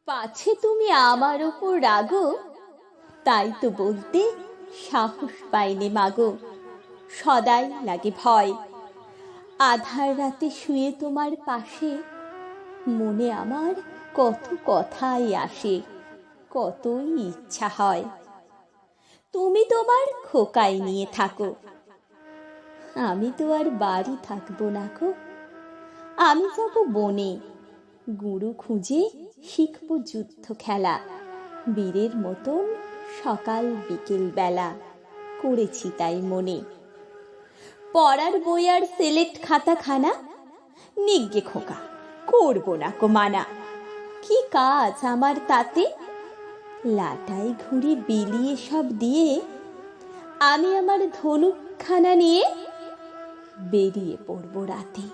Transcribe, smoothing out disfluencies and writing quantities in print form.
পাছে তুমি আমার ওপর রাগো, তাই তো বলতে সাহস পাইনে মাগো। সদাই লাগে ভয়, আধার রাতে শুয়ে তোমার পাশে মনে আমার কত কথাই আসে, কতই ইচ্ছা হয়। তুমি তোমার খোকাই নিয়ে থাকো, আমি তো আর বাড়ি থাকবো না গো। আমি যাব বনে, গুরু খুঁজে শিখবো যুদ্ধ খেলা। বীরের মতন সকাল বিকেল বেলা করেছি তাই মনে। পড়ার বই আর সিলেক্ট খাতাখানা নিগ্গে খোকা, করবো না কো মানা। কি কাজ আমার তাতে, লাটাই ঘুড়ি বিলিয়ে সব দিয়ে আমি আমার ধনুকখানা নিয়ে বেরিয়ে পড়বো রাতে।